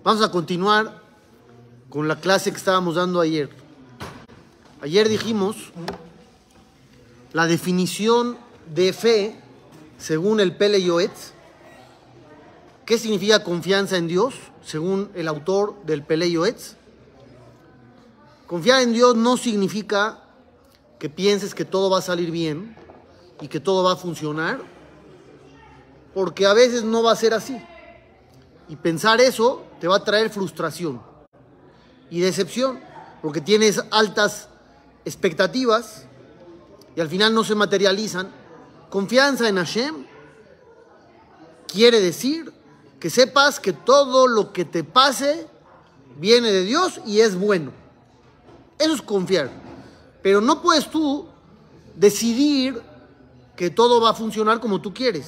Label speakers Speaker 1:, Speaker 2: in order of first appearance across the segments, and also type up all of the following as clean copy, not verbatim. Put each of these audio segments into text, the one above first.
Speaker 1: Vamos a continuar con la clase que estábamos dando ayer. Ayer dijimos la definición de fe según el Pele Yoetz. ¿Qué significa confianza en Dios según el autor del Pele Yoetz? Confiar en Dios no significa que pienses que todo va a salir bien y que todo va a funcionar, porque a veces no va a ser así. Y pensar eso te va a traer frustración y decepción, porque tienes altas expectativas y al final no se materializan. Confianza en Hashem quiere decir que sepas que todo lo que te pase viene de Dios y es bueno. Eso es confiar. Pero no puedes tú decidir que todo va a funcionar como tú quieres.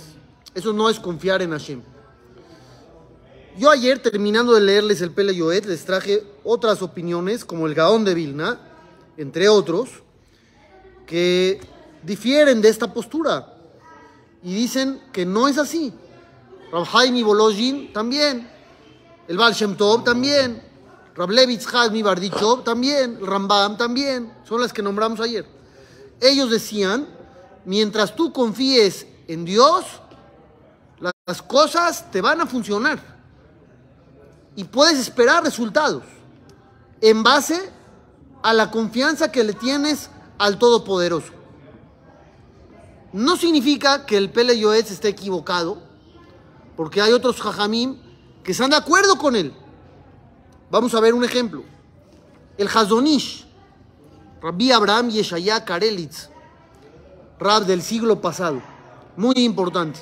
Speaker 1: Eso no es confiar en Hashem. Yo ayer, terminando de leerles el Pele Yoetz, les traje otras opiniones, como el Gaón de Vilna, entre otros, que difieren de esta postura y dicen que no es así. Rab Haim Volozhin también, el Baal Shem Tov también, Rab Levi Yitzhak Bardichov también, el Rambam también, son las que nombramos ayer. Ellos decían, mientras tú confíes en Dios, las cosas te van a funcionar y puedes esperar resultados en base a la confianza que le tienes al Todopoderoso. No significa que el Pele Yoetz esté equivocado, porque hay otros jajamim que están de acuerdo con él. Vamos a ver un ejemplo. El Hazon Ish, Rabbi Abraham Yeshaya Karelitz, Rab del siglo pasado, muy importante.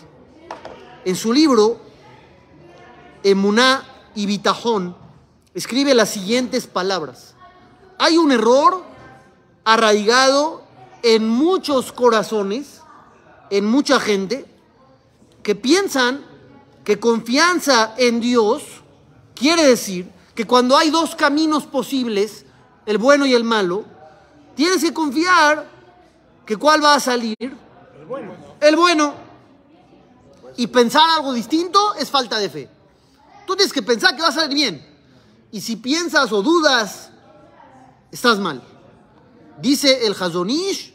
Speaker 1: En su libro Emuná y Bitajón escribe las siguientes palabras: hay un error arraigado en muchos corazones, en mucha gente, que piensan que confianza en Dios quiere decir que cuando hay dos caminos posibles, el bueno y el malo, tienes que confiar que ¿cuál va a salir? El bueno. El bueno. Y pensar algo distinto es falta de fe. Tú tienes que pensar que va a salir bien. Y si piensas o dudas, estás mal. Dice el Hazon Ish,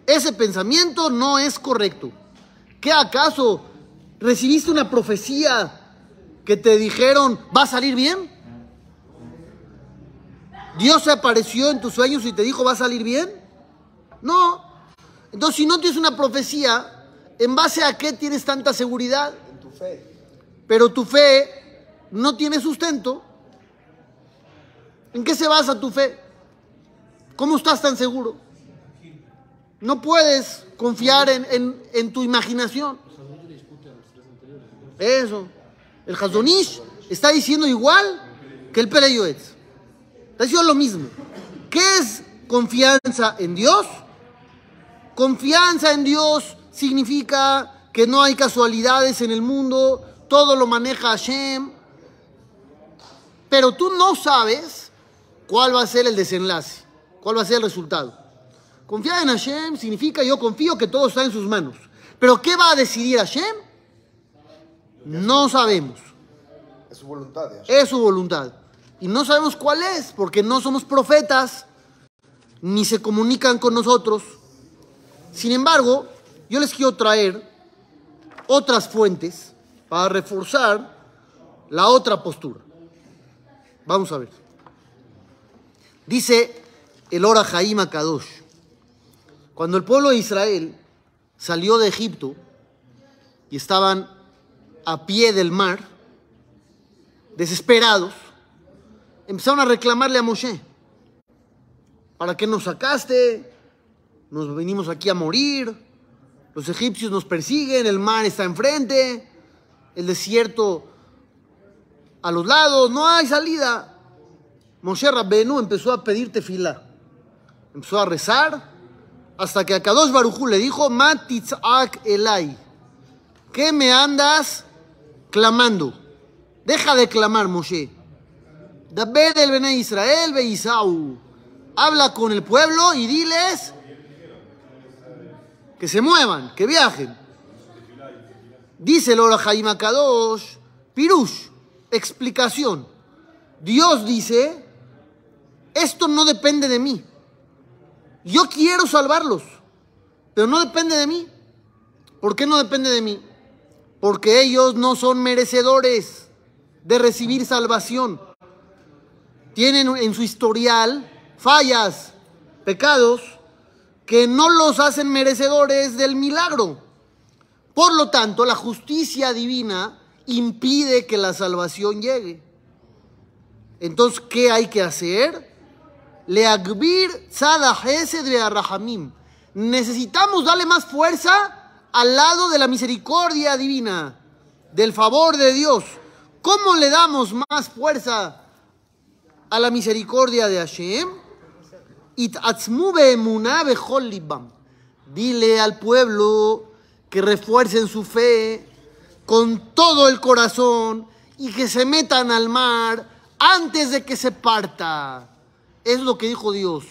Speaker 1: ese pensamiento no es correcto. ¿Qué acaso recibiste una profecía que te dijeron va a salir bien? ¿Dios se apareció en tus sueños y te dijo va a salir bien? No. Entonces, si no tienes una profecía, ¿en base a qué tienes tanta seguridad?
Speaker 2: En tu fe.
Speaker 1: Pero tu fe no tiene sustento. ¿En qué se basa tu fe? ¿Cómo estás tan seguro? No puedes confiar en tu imaginación. Eso. El Hazon Ish está diciendo igual que el Pele Yoetz. Está diciendo lo mismo. ¿Qué es confianza en Dios? Confianza en Dios significa que no hay casualidades en el mundo, todo lo maneja Hashem, pero tú no sabes cuál va a ser el desenlace, cuál va a ser el resultado. Confiar en Hashem significa yo confío que todo está en sus manos, pero ¿qué va a decidir Hashem? No sabemos.
Speaker 2: Es su voluntad.
Speaker 1: Es su voluntad. Y no sabemos cuál es, porque no somos profetas, ni se comunican con nosotros. Sin embargo, yo les quiero traer otras fuentes para reforzar la otra postura. Vamos a ver. Dice el Ora Haim HaKadosh, cuando el pueblo de Israel salió de Egipto y estaban a pie del mar, desesperados, empezaron a reclamarle a Moshe: ¿para qué nos sacaste? Nos venimos aquí a morir, los egipcios nos persiguen, el mar está enfrente, el desierto a los lados, no hay salida. Moshe Rabbenu empezó a pedir tefilá, empezó a rezar, hasta que a Kadosh Baruj Hu le dijo: Ma titzak elai, ¿qué me andas clamando? Deja de clamar, Moshe. Daber el Bene Israel ve Isau, habla con el pueblo y diles que se muevan, que viajen. Dice el Ora Haim HaKadosh, Pirush, explicación. Dios dice, esto no depende de mí. Yo quiero salvarlos, pero no depende de mí. ¿Por qué no depende de mí? Porque ellos no son merecedores de recibir salvación. Tienen en su historial fallas, pecados, que no los hacen merecedores del milagro. Por lo tanto, la justicia divina impide que la salvación llegue. Entonces, ¿qué hay que hacer? Leagbir tzad hesed ve'arahamim. Necesitamos darle más fuerza al lado de la misericordia divina, del favor de Dios. ¿Cómo le damos más fuerza a la misericordia de Hashem? It'atzmu be'emunah bechol libam. Dile al pueblo que refuercen su fe con todo el corazón y que se metan al mar antes de que se parta. Es lo que dijo Dios.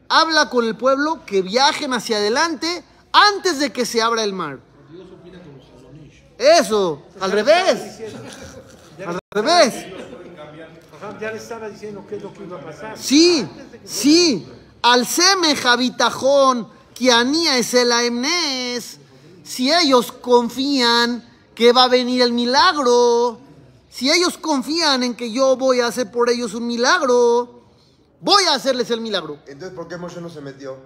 Speaker 1: Habla con el pueblo que viajen hacia adelante antes de que se abra el mar. Eso, al revés. Al revés.
Speaker 3: Ya le estaba diciendo qué es lo que iba a pasar.
Speaker 1: Sí, sí. Al semeja bitajón que anía es el aemnes. Si ellos confían que va a venir el milagro, si ellos confían en que yo voy a hacer por ellos un milagro, voy a hacerles el milagro.
Speaker 2: Entonces, ¿por qué Moshe no se metió?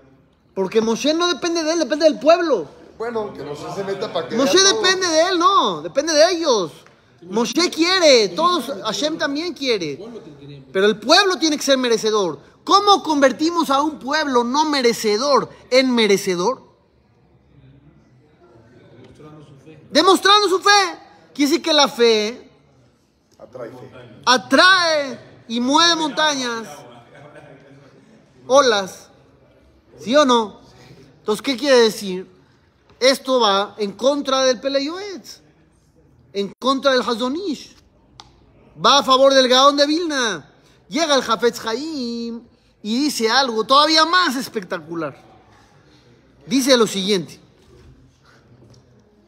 Speaker 1: Porque Moshe no depende de él, depende del pueblo.
Speaker 2: Bueno, que Moshe se meta para que
Speaker 1: Moshe
Speaker 2: vea todo.
Speaker 1: depende de él, no, depende de ellos. Moshe quiere, todos, Hashem también quiere. Pero el pueblo tiene que ser merecedor. ¿Cómo convertimos a un pueblo no merecedor en merecedor? Demostrando su fe. Quiere decir que la fe
Speaker 2: Atrae fe.
Speaker 1: atrae y mueve montañas, olas. ¿Sí o no? Entonces, ¿qué quiere decir? Esto va en contra del Pelei Yoetz, en contra del Hazon Ish. Va a favor del Gaón de Vilna. Llega el Hafetz Haim y dice algo todavía más espectacular. Dice lo siguiente: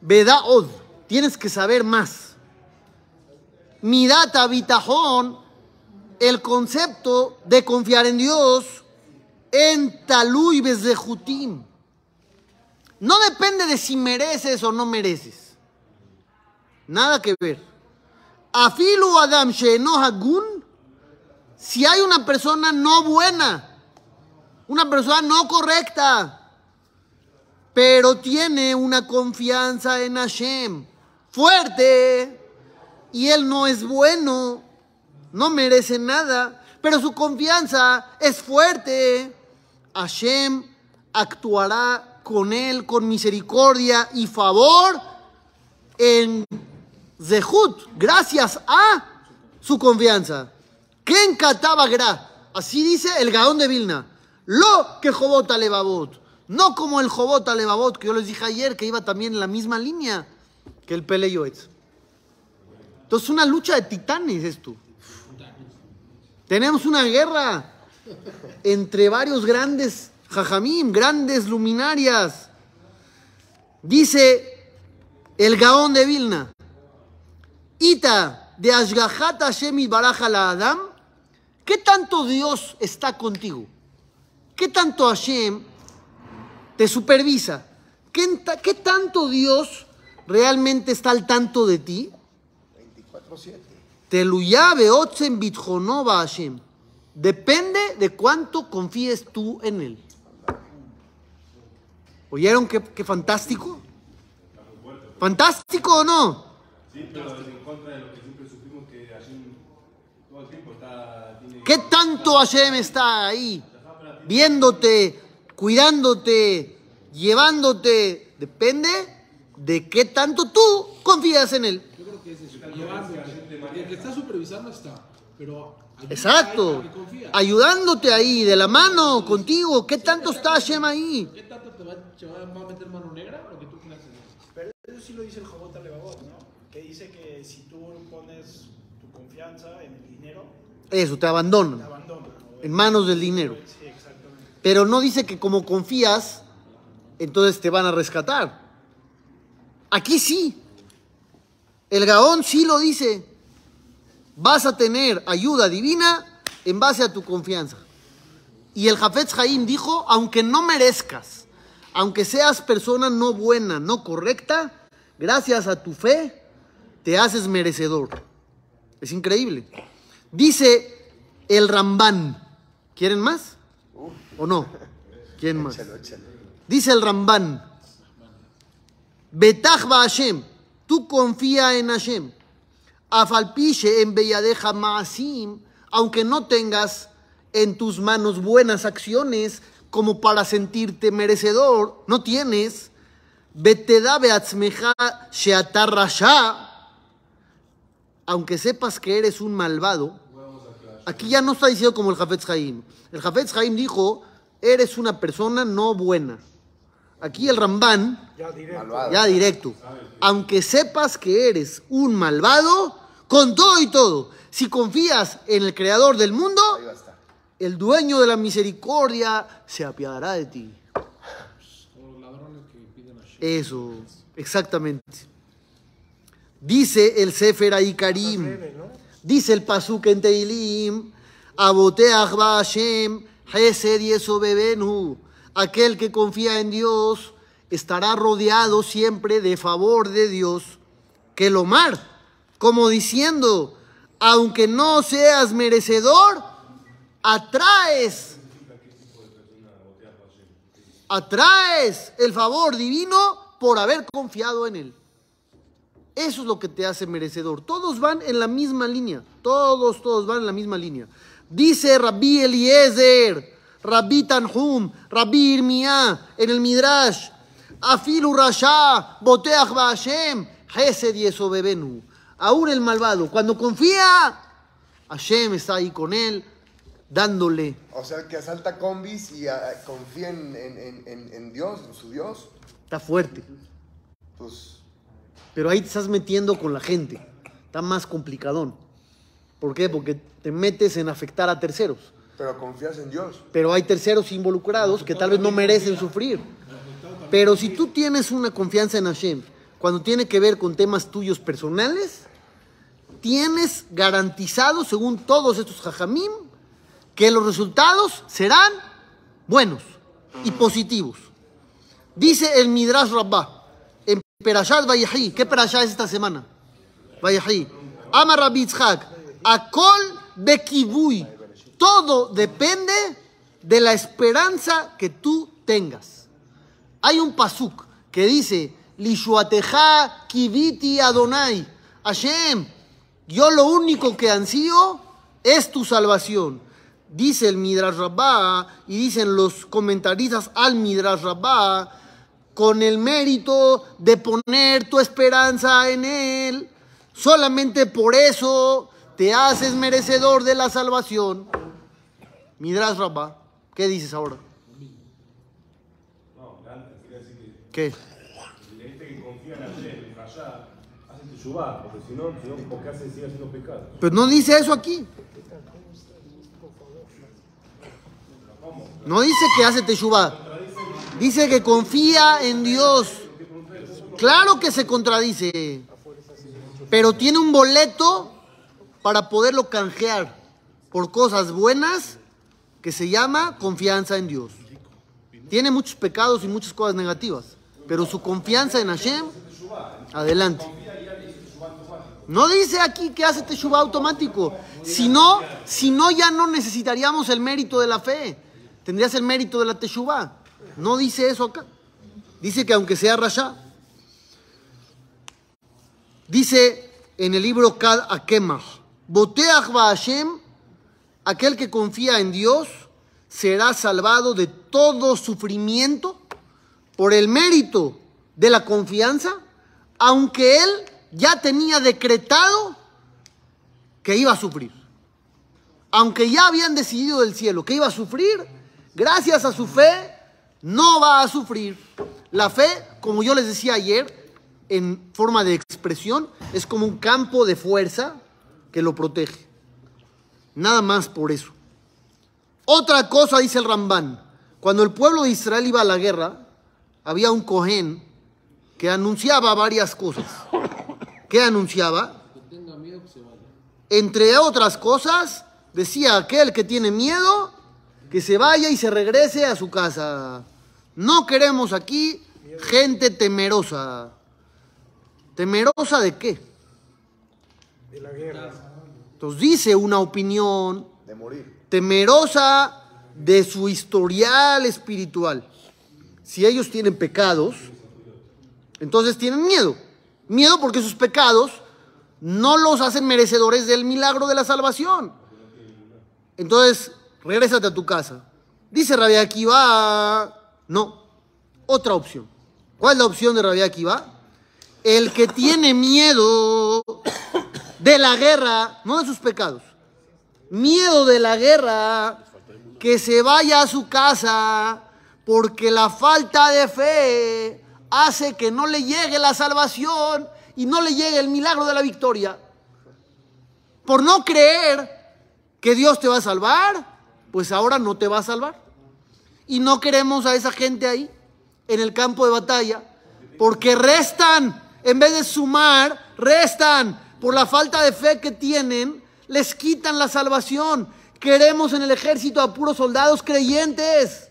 Speaker 1: Veda Od, tienes que saber más. Midat Bitajón, el concepto de confiar en Dios, en Taluy Bezehutim. No depende de si mereces o no mereces. Nada que ver. Afilu Adam She'eno Hagun, si hay una persona no buena, una persona no correcta, pero tiene una confianza en Hashem fuerte, y él no es bueno, no merece nada, pero su confianza es fuerte, Hashem actuará con él con misericordia y favor en Zehut, gracias a su confianza. Ken Katabagra, así dice el Gaón de Vilna. Lo que Jobot Alevavot, no como el Jobot Alevavot que yo les dije ayer, que iba también en la misma línea que el Pelei Yoetz. Entonces, una lucha de titanes esto. Tenemos una guerra entre varios grandes jajamim, grandes luminarias. Dice el Gaón de Vilna: Ita de Ashgahat Hashem Yitbaraj la Adam. ¿Qué tanto Dios está contigo? ¿Qué tanto Hashem te supervisa? ¿Qué tanto Dios realmente está al tanto de ti?
Speaker 2: 24/7.
Speaker 1: Teluyá beotzen bitjonova Hashem. Depende de cuánto confíes tú en él. ¿Oyeron qué fantástico? ¿Fantástico o no?
Speaker 4: Sí, pero es en contra de lo que siempre supimos que Hashem todo el tiempo está...
Speaker 1: ¿Qué tanto Hashem está ahí? Viéndote, cuidándote, llevándote. Depende de qué tanto tú confías en él.
Speaker 5: Yo creo que es eso, llevándote. Porque el que está supervisando está, pero
Speaker 1: Exacto.
Speaker 5: ahí, que confía.
Speaker 1: Ayudándote ahí, de la mano, contigo. ¿Qué tanto está Hashem ahí?
Speaker 5: ¿Qué tanto te va a meter mano negra? Lo que tú quieras hacer.
Speaker 3: Pero eso sí lo dice el Jobot Alevavot, ¿no? Que dice que si tú pones tu confianza en el dinero,
Speaker 1: Eso, te
Speaker 3: te
Speaker 1: abandonan
Speaker 3: abandona. ¿No?
Speaker 1: en manos del dinero.
Speaker 3: Sí, exactamente.
Speaker 1: Pero no dice que como confías, entonces te van a rescatar. Aquí sí. El Gaón sí lo dice. vas a tener ayuda divina en base a tu confianza. Y el Hafetz Haim dijo, aunque no merezcas, aunque seas persona no buena, no correcta, gracias a tu fe, te haces merecedor. Es increíble. Dice el Ramban. ¿Quieren más? ¿O no? ¿Quieren más? Dice el Ramban. Betach ba Hashem. Tú confía en Hashem. Afalpishe en beyadeja maasim. Aunque no tengas en tus manos buenas acciones como para sentirte merecedor, no tienes. Beteda beatzmeja sheatar rasha. Aunque sepas que eres un malvado. Aquí ya no está diciendo como el Hafetz Haim. El Hafetz Haim dijo, eres una persona no buena. Aquí el Ramban, ya directo. Aunque sepas que eres un malvado, con todo y todo, si confías en el creador del mundo, el dueño de la misericordia se apiadará de ti. Eso, exactamente. Dice el Sefer Haikarim, dice el Pasuk en Teilim, Aboteach ba Hashem, Hesed yesobebenu. Aquel que confía en Dios estará rodeado siempre de favor de Dios. Que lo mar, como diciendo, aunque no seas merecedor, atraes el favor divino por haber confiado en él. Eso es lo que te hace merecedor. Todos van en la misma línea. Todos van en la misma línea. Dice Rabbi Eliezer, Rabbi Tanhum, Rabbi Irmía en el Midrash, Afilu Rasha, Boteach ba Hashem, Hesed yesobebenu. Aún el malvado, cuando confía, Hashem está ahí con él, dándole.
Speaker 2: O sea, que asalta combis y confía en Dios, en su Dios.
Speaker 1: Está fuerte.
Speaker 2: Pues,
Speaker 1: pero ahí te estás metiendo con la gente. Está más complicadón. ¿Por qué? Porque te metes en afectar a terceros.
Speaker 2: pero confías en Dios.
Speaker 1: Pero hay terceros involucrados que tal vez no merecen sufrir. Pero si tú tienes una confianza en Hashem, cuando tiene que ver con temas tuyos personales, tienes garantizado, según todos estos jajamim, que los resultados serán buenos y positivos. Dice el Midrash Rabbah, en Perashat Vayehi, ¿qué Perashat es esta semana? Vayehi. Amar Rabbi Yitzhak, Akol bekivui. Todo depende de la esperanza que tú tengas. Hay un pasuk que dice, Lishuateja kiviti Adonai. Hashem, yo lo único que ansío es tu salvación. Dice el Midrash Rabbah y dicen los comentaristas al Midrash Rabbah, con el mérito de poner tu esperanza en él, solamente por eso te haces merecedor de la salvación. Midrash Rabbah, ¿qué dices ahora?
Speaker 4: No, antes quería decir
Speaker 1: ¿Qué?
Speaker 4: que este que confía en Hashem, en Rasha, hace teshuvá, porque si no, porque sigue haciendo pecado.
Speaker 1: Pero no dice eso aquí. No dice que hace teshuvá. Dice que confía en Dios. Claro que se contradice. Pero tiene un boleto para poderlo canjear por cosas buenas que se llama confianza en Dios. Tiene muchos pecados y muchas cosas negativas, pero su confianza en Hashem, adelante. No dice aquí que hace teshuvá automático. Si no, ya no necesitaríamos el mérito de la fe. Tendrías el mérito de la teshuvá. No dice eso acá. Dice que aunque sea rasha. Dice en el libro Kad Akemach, Boteach ba Hashem, aquel que confía en Dios será salvado de todo sufrimiento por el mérito de la confianza, aunque él ya tenía decretado que iba a sufrir. Aunque ya habían decidido del cielo que iba a sufrir, gracias a su fe no va a sufrir. La fe, como yo les decía ayer, en forma de expresión, es como un campo de fuerza que lo protege. Nada más por eso. Otra cosa dice el Ramban. Cuando el pueblo de Israel iba a la guerra, había un Cohen que anunciaba varias cosas. ¿Qué anunciaba?
Speaker 5: Que tenga miedo que se vaya.
Speaker 1: Entre otras cosas, decía aquel que tiene miedo, que se vaya y se regrese a su casa. No queremos aquí gente temerosa. ¿Temerosa de qué?
Speaker 3: De la guerra.
Speaker 1: Entonces dice una opinión
Speaker 2: De morir.
Speaker 1: temerosa de su historial espiritual. Si ellos tienen pecados, entonces tienen miedo. Miedo porque sus pecados no los hacen merecedores del milagro de la salvación. Entonces, regrésate a tu casa. Dice Rabbi Akiva, no, otra opción. ¿Cuál es la opción de Rabbi Akiva? El que tiene miedo de la guerra, no de sus pecados, miedo de la guerra, que se vaya a su casa, porque la falta de fe hace que no le llegue la salvación y no le llegue el milagro de la victoria. Por no creer que Dios te va a salvar, pues ahora no te va a salvar. Y no queremos a esa gente ahí, en el campo de batalla, porque restan, en vez de sumar, restan. Por la falta de fe que tienen, les quitan la salvación. Queremos en el ejército a puros soldados creyentes.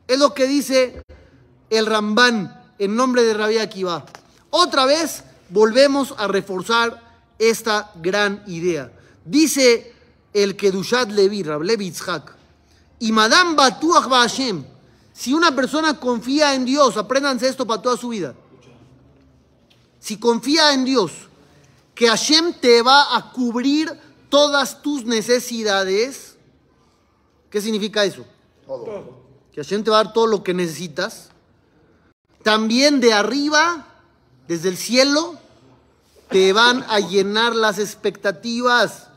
Speaker 1: Es lo que dice el Rambán en nombre de Rabbi Akiva. Otra vez volvemos a reforzar esta gran idea. Dice el Kedushat Levi, Rab Levi Yitzhak, y Madame Batuach Ba'Hashem, si una persona confía en Dios, apréndanse esto para toda su vida. Si confía en Dios, que Hashem te va a cubrir todas tus necesidades, ¿qué significa eso?
Speaker 2: Todo.
Speaker 1: Que Hashem te va a dar todo lo que necesitas. También de arriba, desde el cielo, te van a llenar las expectativas.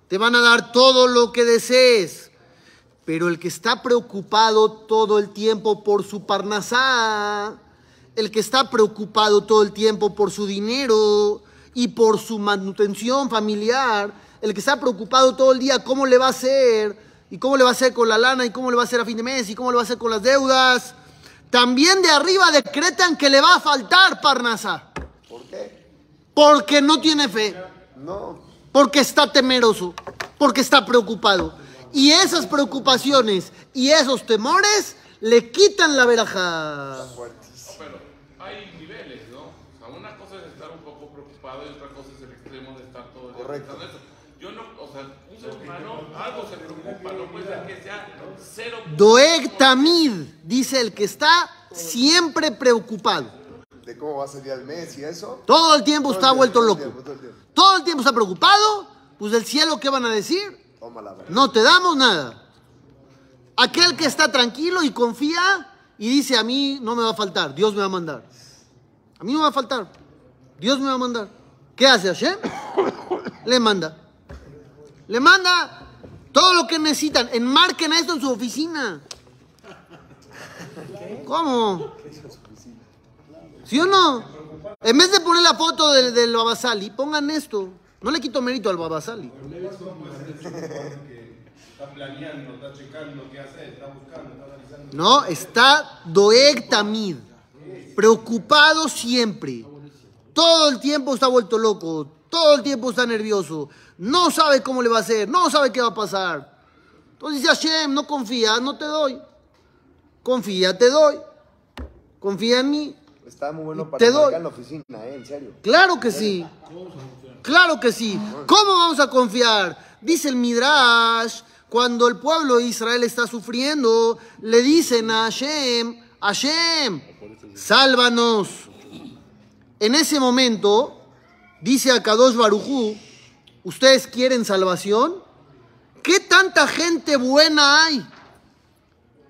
Speaker 1: Te van a dar todo lo que desees. Pero el que está preocupado todo el tiempo por su parnasá, el que está preocupado todo el tiempo por su dinero y por su manutención familiar, el que está preocupado todo el día cómo le va a hacer, y cómo le va a hacer con la lana, y cómo le va a hacer a fin de mes, y cómo le va a hacer con las deudas, también de arriba decretan que le va a faltar parnasá.
Speaker 2: ¿Por qué?
Speaker 1: Porque no tiene fe,
Speaker 2: No.
Speaker 1: porque está temeroso, porque está preocupado. Y esas preocupaciones y esos temores le quitan la verajá.
Speaker 6: Pero hay niveles, ¿no? O sea, una cosa es estar un poco preocupado y otra cosa es el extremo de estar todo el día
Speaker 2: Correcto.
Speaker 6: pensando eso. Yo no, o sea, un ser humano, algo se preocupa, no puede ser que sea cero.
Speaker 1: Doeg Tamid, dice el que está siempre preocupado.
Speaker 2: De cómo va a salir el mes y eso.
Speaker 1: Todo el tiempo está vuelto
Speaker 2: todo el
Speaker 1: loco.
Speaker 2: tiempo, todo el tiempo.
Speaker 1: Todo el tiempo está preocupado. Pues del cielo, ¿qué van a decir?
Speaker 2: Toma la verdad.
Speaker 1: No te damos nada. Aquel que está tranquilo y confía y dice, a mí no me va a faltar, Dios me va a mandar. A mí no me va a faltar, Dios me va a mandar. ¿Qué hace Hashem? Le manda. Le manda todo lo que necesitan. Enmarquen esto en su oficina. ¿Cómo? ¿Sí o no? En vez de poner la foto del Babasali, pongan esto. No le quito mérito al Babasali.
Speaker 4: Está planeando, está checando qué hacer, está buscando, está analizando.
Speaker 1: No, está Doeg Tamid. Preocupado siempre. Todo el tiempo está vuelto loco. Todo el tiempo está nervioso. No sabe cómo le va a hacer. No sabe qué va a pasar. Entonces dice Hashem, no confía, no te doy. Confía, te doy. Confía en mí.
Speaker 2: Está muy bueno
Speaker 1: Te
Speaker 2: para
Speaker 1: doy.
Speaker 2: marcar en la oficina, en serio.
Speaker 1: Claro que sí. Claro que sí. ¿Cómo vamos a confiar? Dice el Midrash, cuando el pueblo de Israel está sufriendo, le dicen a Hashem, Hashem, sálvanos. En ese momento, dice a Kadosh Barujú, ¿ustedes quieren salvación? ¿Qué tanta gente buena hay?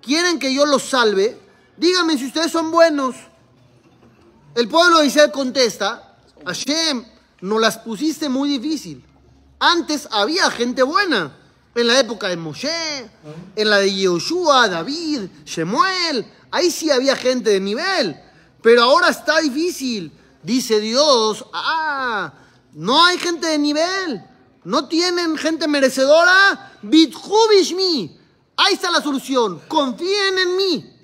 Speaker 1: ¿Quieren que yo los salve? Díganme si ustedes son buenos. El pueblo de Israel contesta, Hashem, nos las pusiste muy difícil. Antes había gente buena. En la época de Moshe, en la de Yehoshua, David, Shemuel. Ahí sí había gente de nivel. Pero ahora está difícil. Dice Dios, no hay gente de nivel. No tienen gente merecedora. Bitchu bishmi. Ahí está la solución. Confíen en mí.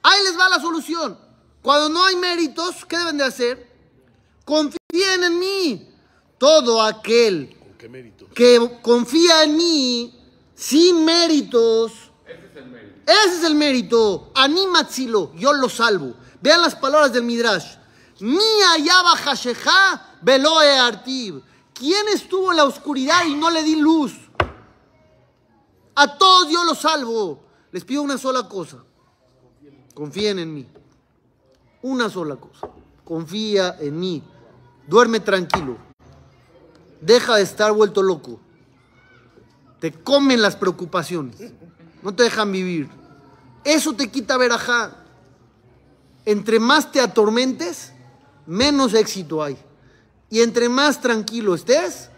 Speaker 1: Ahí les va la solución. Cuando no hay méritos, ¿qué deben de hacer? Confíen en mí. todo aquel que confía en mí sin méritos, ese es el mérito. Animatzilo, yo lo salvo. Vean las palabras del Midrash. Mia yaba hasheja veloe artib. ¿Quién estuvo en la oscuridad y no le di luz? A todos yo los salvo. Les pido una sola cosa. Confíen en mí. Una sola cosa. Confía en mí. Duerme tranquilo. Deja de estar vuelto loco. Te comen las preocupaciones. No te dejan vivir. Eso te quita verajá. Entre más te atormentes, menos éxito hay. Y entre más tranquilo estés,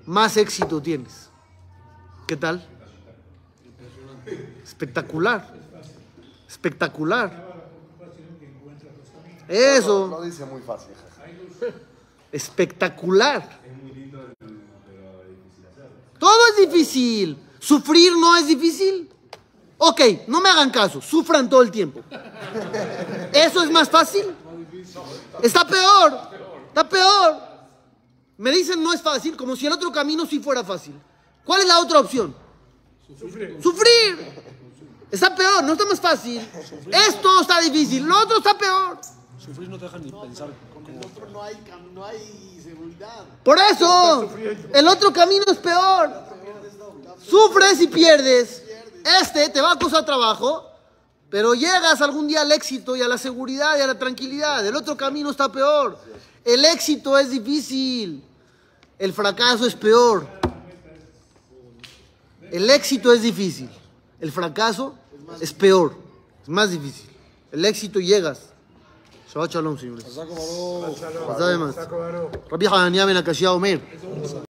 Speaker 1: más éxito tienes. ¿Qué tal? Espectacular. Espectacular. Eso.
Speaker 2: Lo dice muy fácil.
Speaker 1: Espectacular. Todo es difícil. ¿Sufrir no es difícil? Ok, no me hagan caso. Sufran todo el tiempo. ¿Eso es más fácil? Está peor. Está peor. Me dicen no es fácil, como si el otro camino sí fuera fácil. ¿Cuál es la otra opción? Sufrir. Está peor, no está más fácil. Esto está difícil, lo otro está peor.
Speaker 5: Sufrir no te deja ni pensar.
Speaker 3: Con el otro no hay seguridad.
Speaker 1: Por eso, el otro camino es peor. Sufres y pierdes. Este te va a costar trabajo, pero llegas algún día al éxito y a la seguridad y a la tranquilidad. El otro camino está peor. El éxito es difícil. El fracaso es peor. El éxito es difícil. El fracaso es peor. Es más difícil. El éxito llegas. Shabbat shalom, señores. Rabbi Hanania ben Akashia Omer.